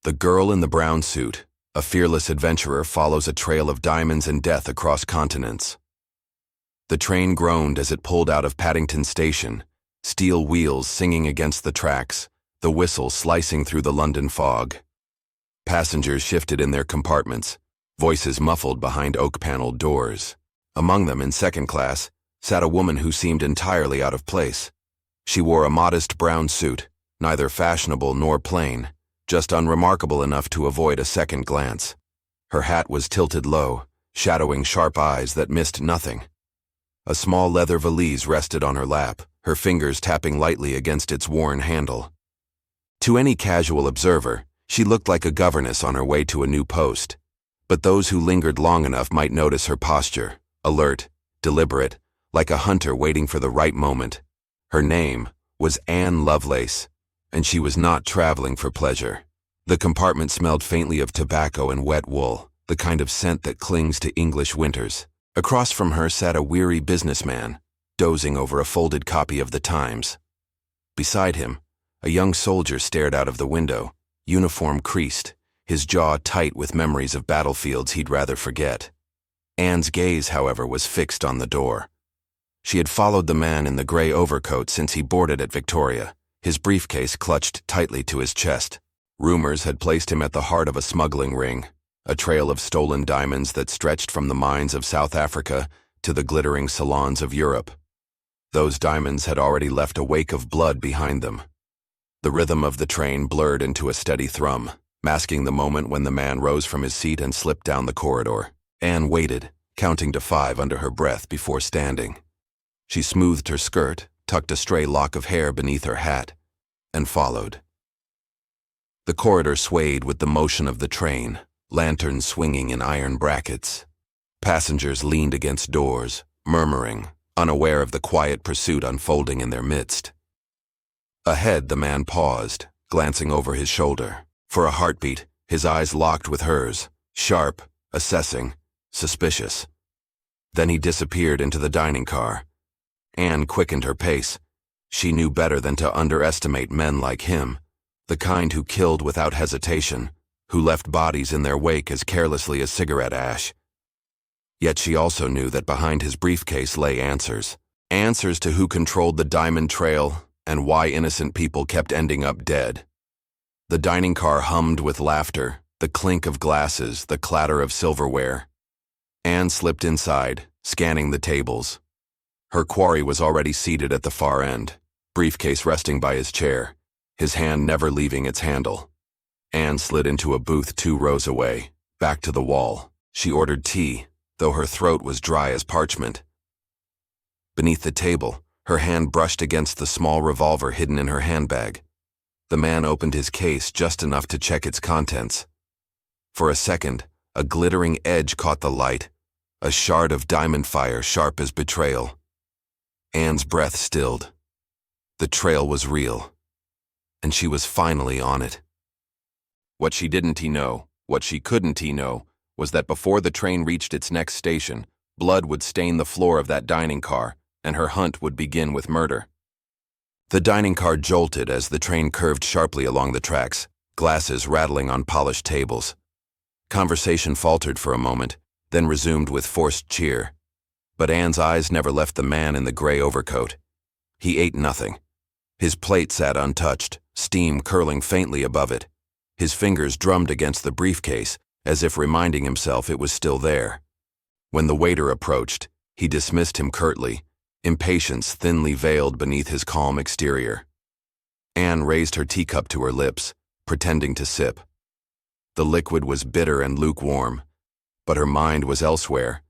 The girl in the brown suit, a fearless adventurer, follows a trail of diamonds and death across continents. The train groaned as it pulled out of Paddington Station, steel wheels singing against the tracks, the whistle slicing through the London fog. Passengers shifted in their compartments, voices muffled behind oak-paneled doors. Among them, in second class, sat a woman who seemed entirely out of place. She wore a modest brown suit, neither fashionable nor plain, just unremarkable enough to avoid a second glance. Her hat was tilted low, shadowing sharp eyes that missed nothing. A small leather valise rested on her lap, her fingers tapping lightly against its worn handle. To any casual observer, she looked like a governess on her way to a new post, but those who lingered long enough might notice her posture, alert, deliberate, like a hunter waiting for the right moment. Her name was Anne Lovelace, and she was not traveling for pleasure. The compartment smelled faintly of tobacco and wet wool, the kind of scent that clings to English winters. Across from her sat a weary businessman, dozing over a folded copy of the Times. Beside him, a young soldier stared out of the window, uniform creased, his jaw tight with memories of battlefields he'd rather forget. Anne's gaze, however, was fixed on the door. She had followed the man in the gray overcoat since he boarded at Victoria, his briefcase clutched tightly to his chest. Rumors had placed him at the heart of a smuggling ring, a trail of stolen diamonds that stretched from the mines of South Africa to the glittering salons of Europe. Those diamonds had already left a wake of blood behind them. The rhythm of the train blurred into a steady thrum, masking the moment when the man rose from his seat and slipped down the corridor. Anne waited, counting to 5 under her breath before standing. She smoothed her skirt, tucked a stray lock of hair beneath her hat, and followed. The corridor swayed with the motion of the train, lanterns swinging in iron brackets. Passengers leaned against doors, murmuring, unaware of the quiet pursuit unfolding in their midst. Ahead, the man paused, glancing over his shoulder. For a heartbeat, his eyes locked with hers, sharp, assessing, suspicious. Then he disappeared into the dining car. Anne quickened her pace. She knew better than to underestimate men like him, the kind who killed without hesitation, who left bodies in their wake as carelessly as cigarette ash. Yet she also knew that behind his briefcase lay answers. Answers to who controlled the diamond trail and why innocent people kept ending up dead. The dining car hummed with laughter, the clink of glasses, the clatter of silverware. Anne slipped inside, scanning the tables. Her quarry was already seated at the far end, briefcase resting by his chair, his hand never leaving its handle. Anne slid into a booth 2 rows away, back to the wall. She ordered tea, though her throat was dry as parchment. Beneath the table, her hand brushed against the small revolver hidden in her handbag. The man opened his case just enough to check its contents. For a second, a glittering edge caught the light, a shard of diamond fire sharp as betrayal. Anne's breath stilled. The trail was real, and she was finally on it. What she didn't know, what she couldn't know, was that before the train reached its next station, blood would stain the floor of that dining car, and her hunt would begin with murder. The dining car jolted as the train curved sharply along the tracks, glasses rattling on polished tables. Conversation faltered for a moment, then resumed with forced cheer. But Anne's eyes never left the man in the gray overcoat. He ate nothing. His plate sat untouched, steam curling faintly above it. His fingers drummed against the briefcase, as if reminding himself it was still there. When the waiter approached, he dismissed him curtly, impatience thinly veiled beneath his calm exterior. Anne raised her teacup to her lips, pretending to sip. The liquid was bitter and lukewarm, but her mind was elsewhere,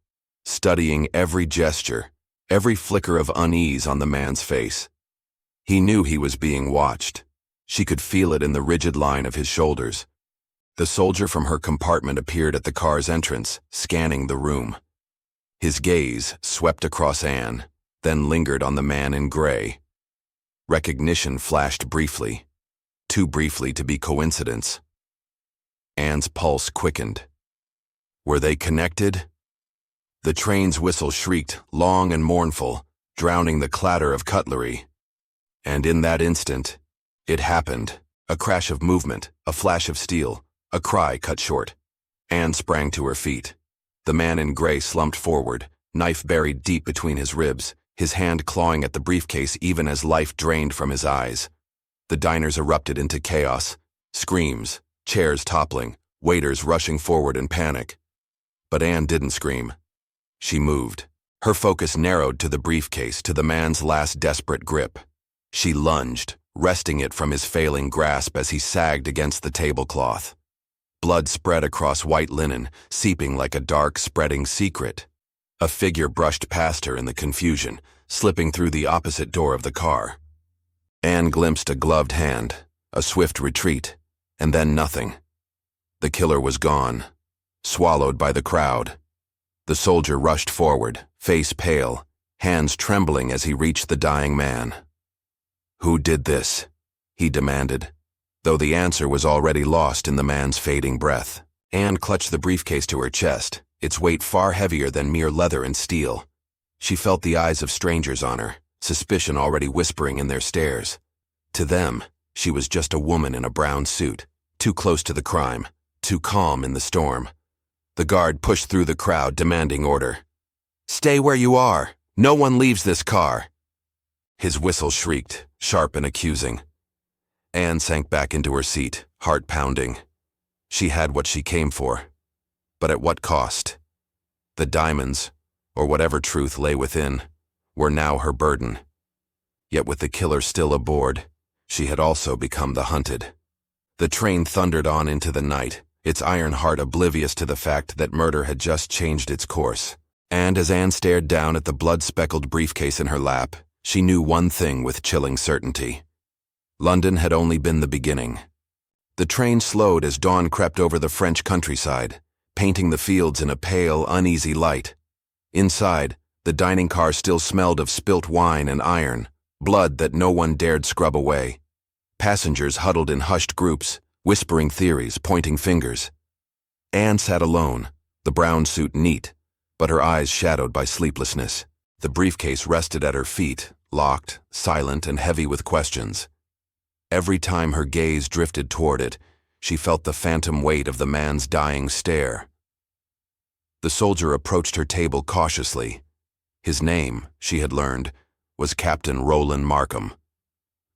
studying every gesture, every flicker of unease on the man's face. He knew he was being watched. She could feel it in the rigid line of his shoulders. The soldier from her compartment appeared at the car's entrance, scanning the room. His gaze swept across Anne, then lingered on the man in gray. Recognition flashed briefly, too briefly to be coincidence. Anne's pulse quickened. Were they connected? The train's whistle shrieked, long and mournful, drowning the clatter of cutlery. And in that instant, it happened. A crash of movement, a flash of steel, a cry cut short. Anne sprang to her feet. The man in gray slumped forward, knife buried deep between his ribs, his hand clawing at the briefcase even as life drained from his eyes. The diners erupted into chaos. Screams, chairs toppling, waiters rushing forward in panic. But Anne didn't scream. She moved. Her focus narrowed to the briefcase, to the man's last desperate grip. She lunged, wresting it from his failing grasp as he sagged against the tablecloth. Blood spread across white linen, seeping like a dark, spreading secret. A figure brushed past her in the confusion, slipping through the opposite door of the car. Anne glimpsed a gloved hand, a swift retreat, and then nothing. The killer was gone, swallowed by the crowd. The soldier rushed forward, face pale, hands trembling as he reached the dying man. "Who did this?" he demanded, though the answer was already lost in the man's fading breath. Anne clutched the briefcase to her chest, its weight far heavier than mere leather and steel. She felt the eyes of strangers on her, suspicion already whispering in their stares. To them, she was just a woman in a brown suit, too close to the crime, too calm in the storm. The guard pushed through the crowd, demanding order. "Stay where you are! No one leaves this car!" His whistle shrieked, sharp and accusing. Anne sank back into her seat, heart pounding. She had what she came for. But at what cost? The diamonds, or whatever truth lay within, were now her burden. Yet with the killer still aboard, she had also become the hunted. The train thundered on into the night, its iron heart oblivious to the fact that murder had just changed its course. And as Anne stared down at the blood-speckled briefcase in her lap, she knew one thing with chilling certainty. London had only been the beginning. The train slowed as dawn crept over the French countryside, painting the fields in a pale, uneasy light. Inside, the dining car still smelled of spilt wine and iron, blood that no one dared scrub away. Passengers huddled in hushed groups, whispering theories, pointing fingers. Anne sat alone, the brown suit neat, but her eyes shadowed by sleeplessness. The briefcase rested at her feet, locked, silent, and heavy with questions. Every time her gaze drifted toward it, she felt the phantom weight of the man's dying stare. The soldier approached her table cautiously. His name, she had learned, was Captain Roland Markham.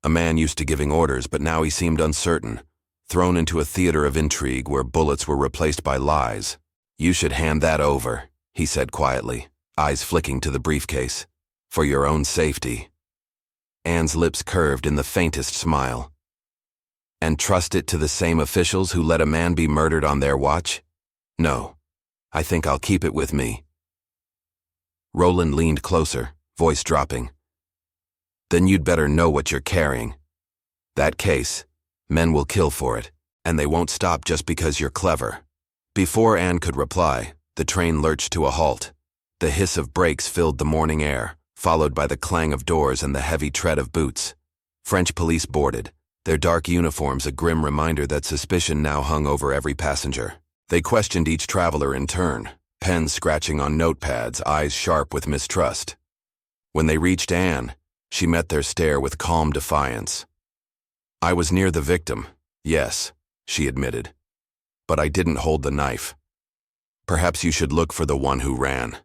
A man used to giving orders, but now he seemed uncertain, thrown into a theater of intrigue where bullets were replaced by lies. "You should hand that over," he said quietly, eyes flicking to the briefcase. "For your own safety." Anne's lips curved in the faintest smile. "And trust it to the same officials who let a man be murdered on their watch? No, I think I'll keep it with me." Roland leaned closer, voice dropping. "Then you'd better know what you're carrying. That case, men will kill for it, and they won't stop just because you're clever." Before Anne could reply, the train lurched to a halt. The hiss of brakes filled the morning air, followed by the clang of doors and the heavy tread of boots. French police boarded, their dark uniforms a grim reminder that suspicion now hung over every passenger. They questioned each traveler in turn, pens scratching on notepads, eyes sharp with mistrust. When they reached Anne, she met their stare with calm defiance. "I was near the victim, yes," she admitted, "but I didn't hold the knife. Perhaps you should look for the one who ran."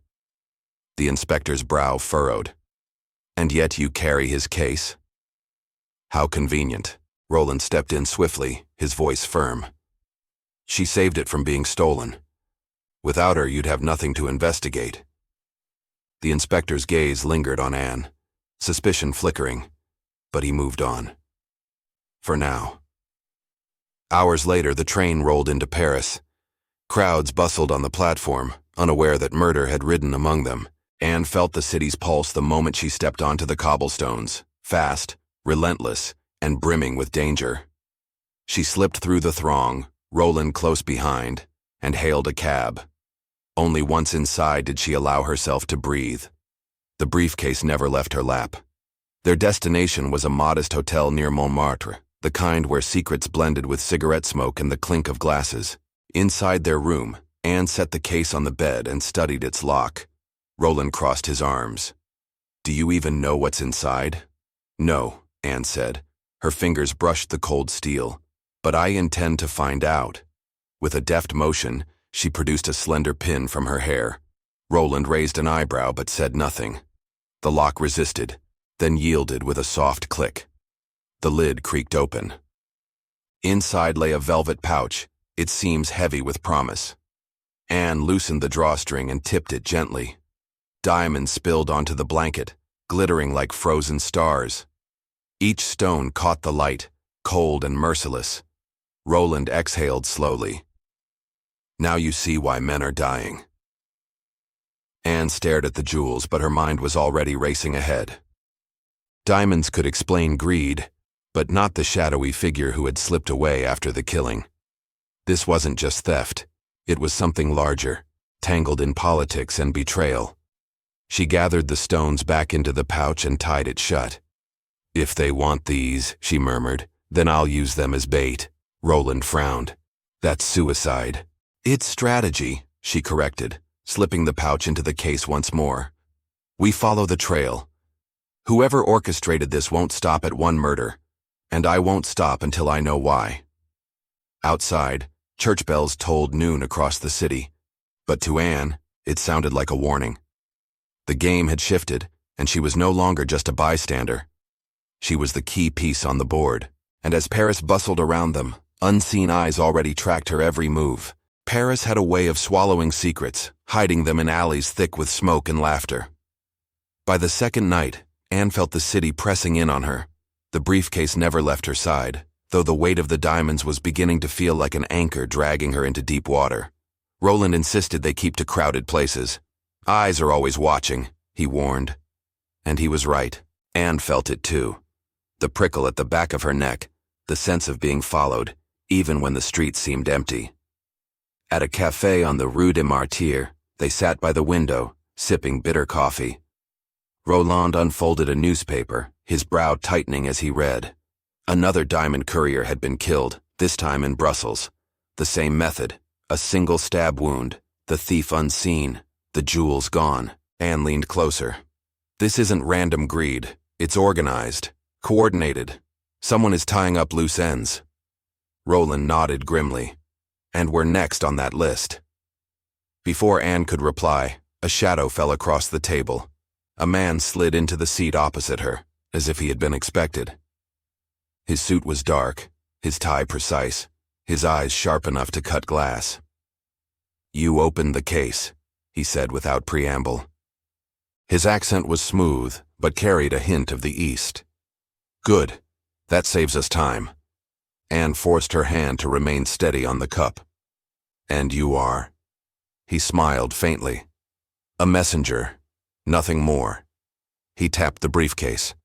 The inspector's brow furrowed. "And yet you carry his case?" "How convenient." Roland stepped in swiftly, his voice firm. "She saved it from being stolen. Without her, you'd have nothing to investigate." The inspector's gaze lingered on Anne, suspicion flickering, but he moved on. For now. Hours later, the train rolled into Paris. Crowds bustled on the platform, unaware that murder had ridden among them. Anne felt the city's pulse the moment she stepped onto the cobblestones, fast, relentless, and brimming with danger. She slipped through the throng, Roland close behind, and hailed a cab. Only once inside did she allow herself to breathe. The briefcase never left her lap. Their destination was a modest hotel near Montmartre, the kind where secrets blended with cigarette smoke and the clink of glasses. Inside their room, Anne set the case on the bed and studied its lock. Roland crossed his arms. "Do you even know what's inside?" "No," Anne said, Her fingers brushed the cold steel. "But I intend to find out." With a deft motion, she produced a slender pin from her hair. Roland raised an eyebrow but said nothing. The lock resisted, then yielded with a soft click. The lid creaked open. Inside lay a velvet pouch, its seams heavy with promise. Anne loosened the drawstring and tipped it gently. Diamonds spilled onto the blanket, glittering like frozen stars. Each stone caught the light, cold and merciless. Roland exhaled slowly. "Now you see why men are dying." Anne stared at the jewels, but her mind was already racing ahead. Diamonds could explain greed, but not the shadowy figure who had slipped away after the killing. This wasn't just theft. It was something larger, tangled in politics and betrayal. She gathered the stones back into the pouch and tied it shut. "If they want these," she murmured, "then I'll use them as bait." Roland frowned. "That's suicide." "It's strategy," she corrected, slipping the pouch into the case once more. "We follow the trail. Whoever orchestrated this won't stop at one murder, and I won't stop until I know why." Outside, church bells tolled noon across the city, but to Anne, it sounded like a warning. The game had shifted, and she was no longer just a bystander. She was the key piece on the board, and as Paris bustled around them, unseen eyes already tracked her every move. Paris had a way of swallowing secrets, hiding them in alleys thick with smoke and laughter. By the second night, Anne felt the city pressing in on her. The briefcase never left her side, though the weight of the diamonds was beginning to feel like an anchor dragging her into deep water. Roland insisted they keep to crowded places. "Eyes are always watching," he warned. And he was right. Anne felt it too. The prickle at the back of her neck, the sense of being followed, even when the streets seemed empty. At a café on the Rue des Martyrs, they sat by the window, sipping bitter coffee. Roland unfolded a newspaper, his brow tightening as he read. Another diamond courier had been killed, this time in Brussels. The same method, a single stab wound, the thief unseen, the jewels gone. Anne leaned closer. "This isn't random greed. It's organized, coordinated. Someone is tying up loose ends." Roland nodded grimly. "And we're next on that list." Before Anne could reply, a shadow fell across the table. A man slid into the seat opposite her, as if he had been expected. His suit was dark, his tie precise, his eyes sharp enough to cut glass. "You opened the case," he said without preamble. His accent was smooth, but carried a hint of the East. "Good. That saves us time." Anne forced her hand to remain steady on the cup. "And you are?" He smiled faintly. "A messenger. Nothing more." He tapped the briefcase.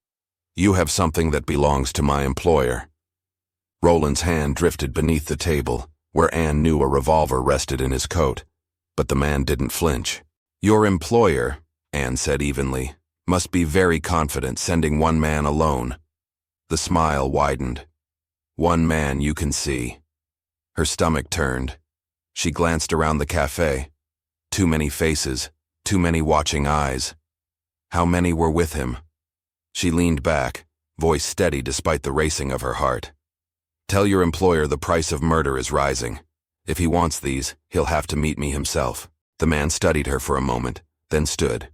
"You have something that belongs to my employer." Roland's hand drifted beneath the table, where Anne knew a revolver rested in his coat, but the man didn't flinch. "Your employer," Anne said evenly, "must be very confident sending one man alone." The smile widened. "One man you can see." Her stomach turned. She glanced around the cafe. Too many faces, too many watching eyes. How many were with him? She leaned back, voice steady despite the racing of her heart. "Tell your employer the price of murder is rising. If he wants these, he'll have to meet me himself." The man studied her for a moment, then stood.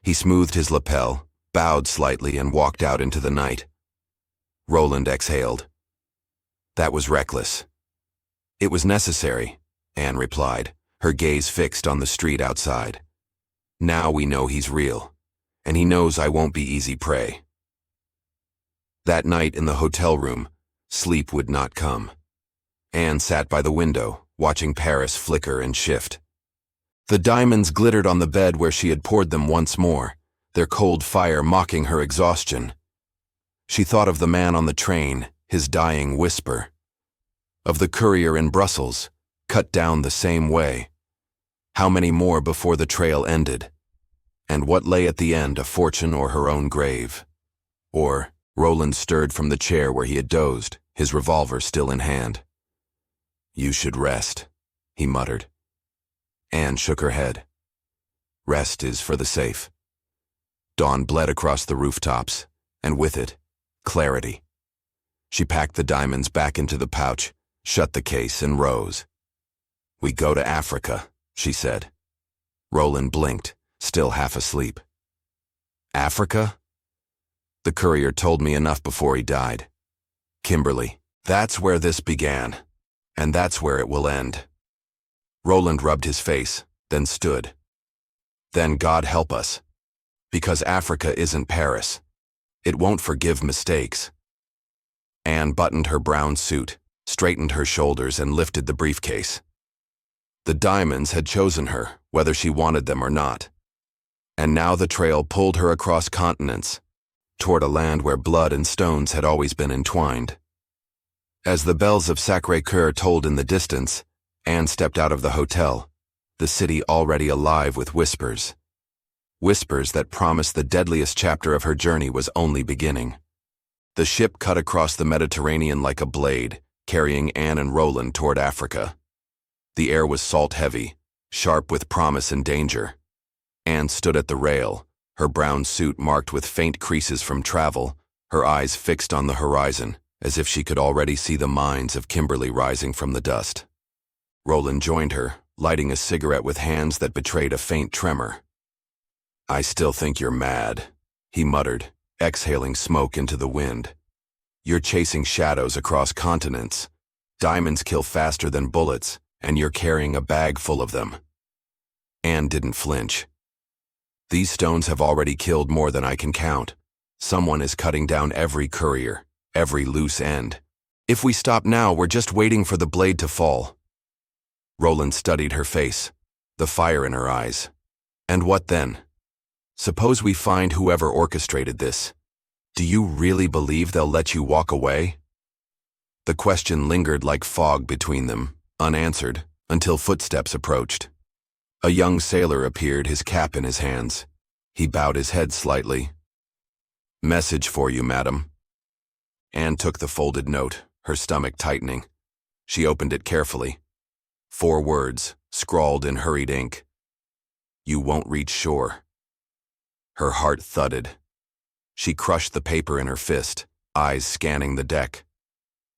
He smoothed his lapel, bowed slightly, and walked out into the night. Roland exhaled. That was reckless. "It was necessary," Anne replied, her gaze fixed on the street outside. "Now we know he's real, and he knows I won't be easy prey." That night in the hotel room, sleep would not come. Anne sat by the window, watching Paris flicker and shift. The diamonds glittered on the bed where she had poured them once more, their cold fire mocking her exhaustion. She thought of the man on the train, his dying whisper. Of the courier in Brussels, cut down the same way. How many more before the trail ended? And what lay at the end, a fortune or her own grave? Or, Roland stirred from the chair where he had dozed, his revolver still in hand. "You should rest," he muttered. Anne shook her head. "Rest is for the safe." Dawn bled across the rooftops, and with it, clarity. She packed the diamonds back into the pouch, shut the case, and rose. "We go to Africa," she said. Roland blinked, still half asleep. "Africa?" "The courier told me enough before he died. Kimberly, that's where this began, and that's where it will end." Roland rubbed his face, then stood. "Then God help us. Because Africa isn't Paris. It won't forgive mistakes." Anne buttoned her brown suit, straightened her shoulders, and lifted the briefcase. The diamonds had chosen her, whether she wanted them or not. And now the trail pulled her across continents, toward a land where blood and stones had always been entwined. As the bells of Sacré-Cœur tolled in the distance, Anne stepped out of the hotel, the city already alive with whispers. Whispers that promised the deadliest chapter of her journey was only beginning. The ship cut across the Mediterranean like a blade, carrying Anne and Roland toward Africa. The air was salt-heavy, sharp with promise and danger. Anne stood at the rail, her brown suit marked with faint creases from travel, her eyes fixed on the horizon, as if she could already see the mines of Kimberly rising from the dust. Roland joined her, lighting a cigarette with hands that betrayed a faint tremor. "I still think you're mad," he muttered, exhaling smoke into the wind. "You're chasing shadows across continents. Diamonds kill faster than bullets, and you're carrying a bag full of them." Anne didn't flinch. "These stones have already killed more than I can count. Someone is cutting down every courier, every loose end. If we stop now, we're just waiting for the blade to fall." Roland studied her face, the fire in her eyes. "And what then? Suppose we find whoever orchestrated this. Do you really believe they'll let you walk away?" The question lingered like fog between them, unanswered, until footsteps approached. A young sailor appeared, his cap in his hands. He bowed his head slightly. "Message for you, madam." Anne took the folded note, her stomach tightening. She opened it carefully. 4 words, scrawled in hurried ink. "You won't reach shore." Her heart thudded. She crushed the paper in her fist, eyes scanning the deck.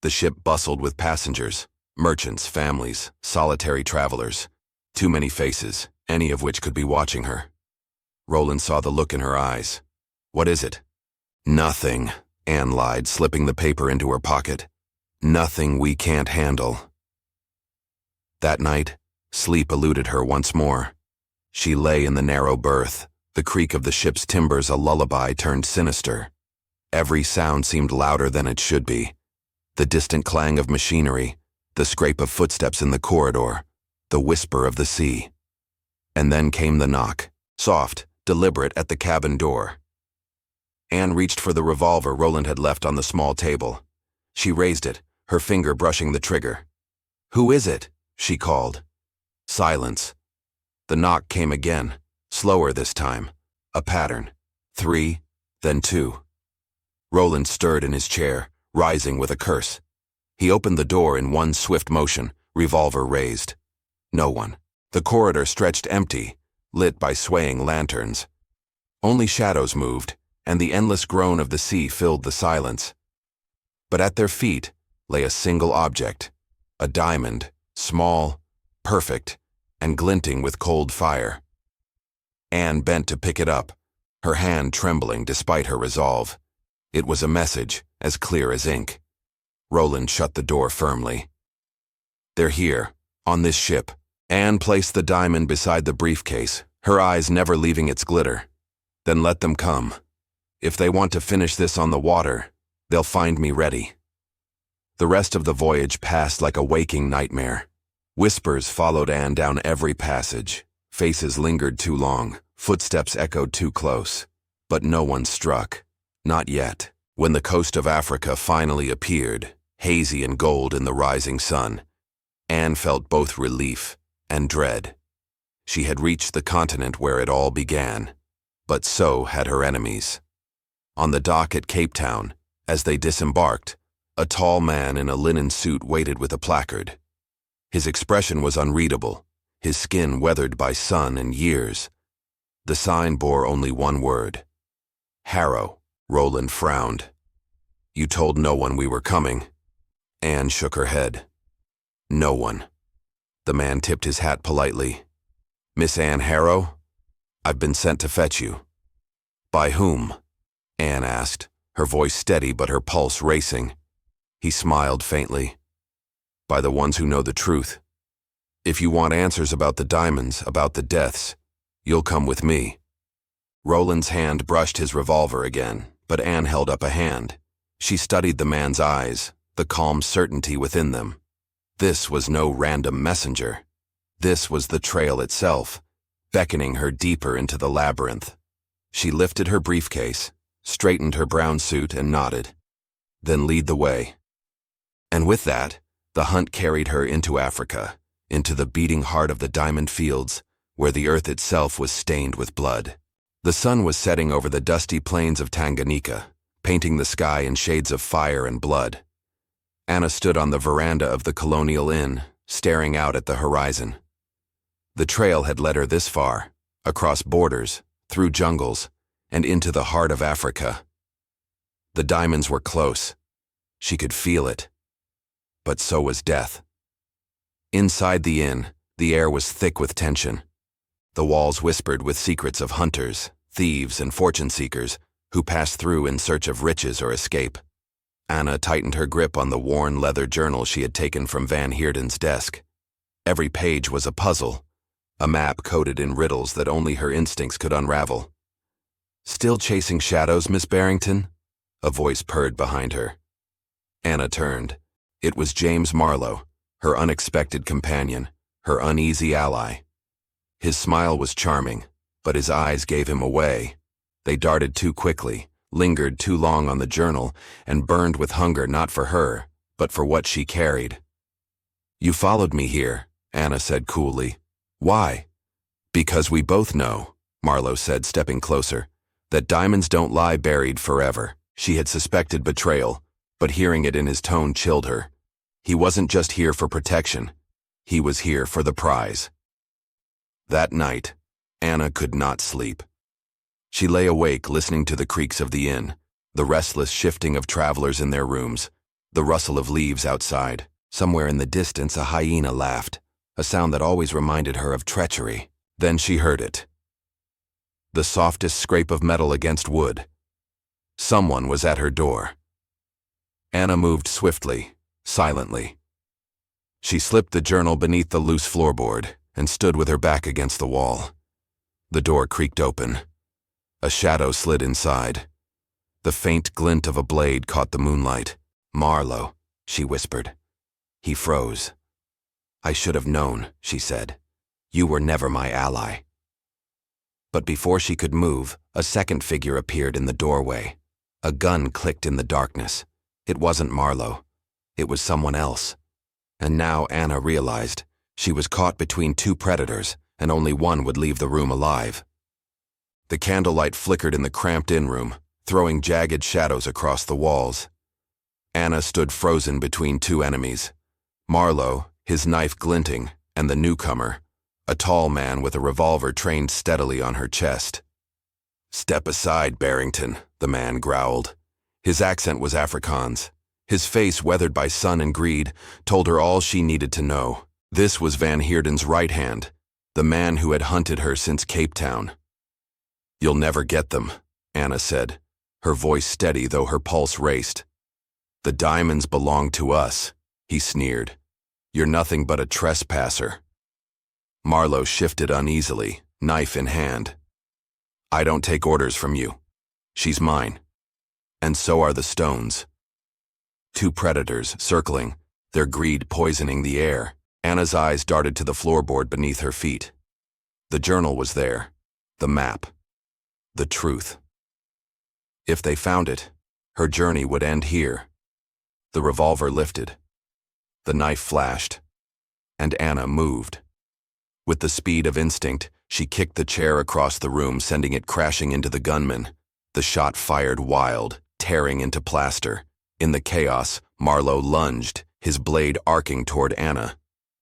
The ship bustled with passengers, merchants, families, solitary travelers. Too many faces, any of which could be watching her. Roland saw the look in her eyes. "What is it?" "Nothing," Anne lied, slipping the paper into her pocket. "Nothing we can't handle." That night, sleep eluded her once more. She lay in the narrow berth, the creak of the ship's timbers a lullaby turned sinister. Every sound seemed louder than it should be. The distant clang of machinery, the scrape of footsteps in the corridor, the whisper of the sea. And then came the knock, soft, deliberate, at the cabin door. Anne reached for the revolver Roland had left on the small table. She raised it, her finger brushing the trigger. "Who is it?" she called. Silence. The knock came again, slower this time. A pattern. 3, then 2. Roland stirred in his chair, rising with a curse. He opened the door in one swift motion, revolver raised. No one. The corridor stretched empty, lit by swaying lanterns. Only shadows moved, and the endless groan of the sea filled the silence. But at their feet lay a single object, a diamond, small, perfect, and glinting with cold fire. Anne bent to pick it up, her hand trembling despite her resolve. It was a message, as clear as ink. Roland shut the door firmly. "They're here, on this ship." Anne placed the diamond beside the briefcase, her eyes never leaving its glitter. "Then let them come. If they want to finish this on the water, they'll find me ready." The rest of the voyage passed like a waking nightmare. Whispers followed Anne down every passage. Faces lingered too long, footsteps echoed too close. But no one struck. Not yet. When the coast of Africa finally appeared, hazy and gold in the rising sun, Anne felt both relief and dread. She had reached the continent where it all began, but so had her enemies. On the dock at Cape Town, as they disembarked, a tall man in a linen suit waited with a placard. His expression was unreadable, his skin weathered by sun and years. The sign bore only one word. Harrow. Roland frowned. You told no one we were coming. Anne shook her head. No one. The man tipped his hat politely. Miss Anne Harrow? I've been sent to fetch you. By whom? Anne asked, her voice steady but her pulse racing. He smiled faintly. By the ones who know the truth. If you want answers about the diamonds, about the deaths, you'll come with me. Roland's hand brushed his revolver again, but Anne held up a hand. She studied the man's eyes, the calm certainty within them. This was no random messenger. This was the trail itself, beckoning her deeper into the labyrinth. She lifted her briefcase, straightened her brown suit, and nodded. Then lead the way. And with that, the hunt carried her into Africa, into the beating heart of the diamond fields, where the earth itself was stained with blood. The sun was setting over the dusty plains of Tanganyika, painting the sky in shades of fire and blood. Anna stood on the veranda of the Colonial Inn, staring out at the horizon. The trail had led her this far, across borders, through jungles, and into the heart of Africa. The diamonds were close. She could feel it. But so was death. Inside the inn, the air was thick with tension. The walls whispered with secrets of hunters, thieves, and fortune-seekers who passed through in search of riches or escape. Anna tightened her grip on the worn leather journal she had taken from Van Heerden's desk. Every page was a puzzle, a map coded in riddles that only her instincts could unravel. Still chasing shadows, Miss Barrington? A voice purred behind her. Anna turned. It was James Marlowe, her unexpected companion, her uneasy ally. His smile was charming, but his eyes gave him away. They darted too quickly, lingered too long on the journal, and burned with hunger not for her, but for what she carried. You followed me here, Anna said coolly. Why? Because we both know, Marlowe said, stepping closer, that diamonds don't lie buried forever. She had suspected betrayal, but hearing it in his tone chilled her. He wasn't just here for protection. He was here for the prize. That night, Anna could not sleep. She lay awake listening to the creaks of the inn, the restless shifting of travelers in their rooms, the rustle of leaves outside. Somewhere in the distance a hyena laughed, a sound that always reminded her of treachery. Then she heard it. The softest scrape of metal against wood. Someone was at her door. Anna moved swiftly, silently. She slipped the journal beneath the loose floorboard and stood with her back against the wall. The door creaked open. A shadow slid inside. The faint glint of a blade caught the moonlight. Marlowe, she whispered. He froze. I should have known, she said. You were never my ally. But before she could move, a second figure appeared in the doorway. A gun clicked in the darkness. It wasn't Marlowe. It was someone else. And now Anna realized she was caught between two predators, and only one would leave the room alive. The candlelight flickered in the cramped inn-room, throwing jagged shadows across the walls. Anna stood frozen between two enemies. Marlowe, his knife glinting, and the newcomer, a tall man with a revolver trained steadily on her chest. Step aside, Barrington, the man growled. His accent was Afrikaans. His face, weathered by sun and greed, told her all she needed to know. This was Van Heerden's right hand, the man who had hunted her since Cape Town. You'll never get them, Anna said, her voice steady though her pulse raced. The diamonds belong to us, he sneered. You're nothing but a trespasser. Marlowe shifted uneasily, knife in hand. I don't take orders from you. She's mine. And so are the stones. Two predators circling, their greed poisoning the air. Anna's eyes darted to the floorboard beneath her feet. The journal was there, the map, the truth. If they found it, her journey would end here. The revolver lifted. The knife flashed, and Anna moved. With the speed of instinct, she kicked the chair across the room, sending it crashing into the gunman. The shot fired wild, tearing into plaster. In the chaos, Marlowe lunged, his blade arcing toward Anna.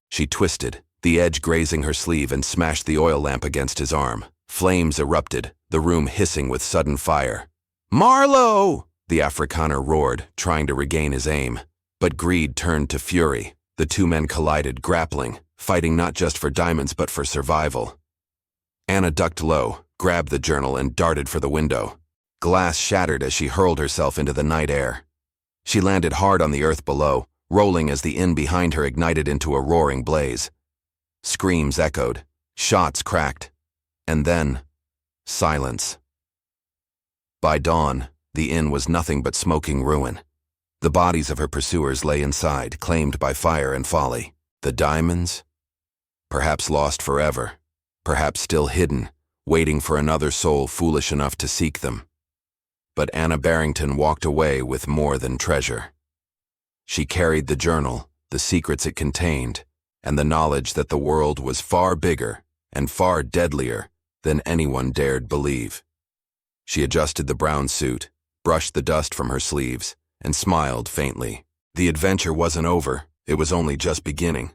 She twisted, the edge grazing her sleeve, and smashed the oil lamp against his arm. Flames erupted, the room hissing with sudden fire. "Marlowe!" The Afrikaner roared, trying to regain his aim. But greed turned to fury. The two men collided, grappling, fighting not just for diamonds but for survival. Anna ducked low, grabbed the journal, and darted for the window. Glass shattered as she hurled herself into the night air. She landed hard on the earth below, rolling as the inn behind her ignited into a roaring blaze. Screams echoed, shots cracked, and then silence. By dawn, the inn was nothing but smoking ruin. The bodies of her pursuers lay inside, claimed by fire and folly. The diamonds? Perhaps lost forever, perhaps still hidden, waiting for another soul foolish enough to seek them. But Anna Barrington walked away with more than treasure. She carried the journal, the secrets it contained, and the knowledge that the world was far bigger and far deadlier than anyone dared believe. She adjusted the brown suit, brushed the dust from her sleeves, and smiled faintly. The adventure wasn't over, it was only just beginning.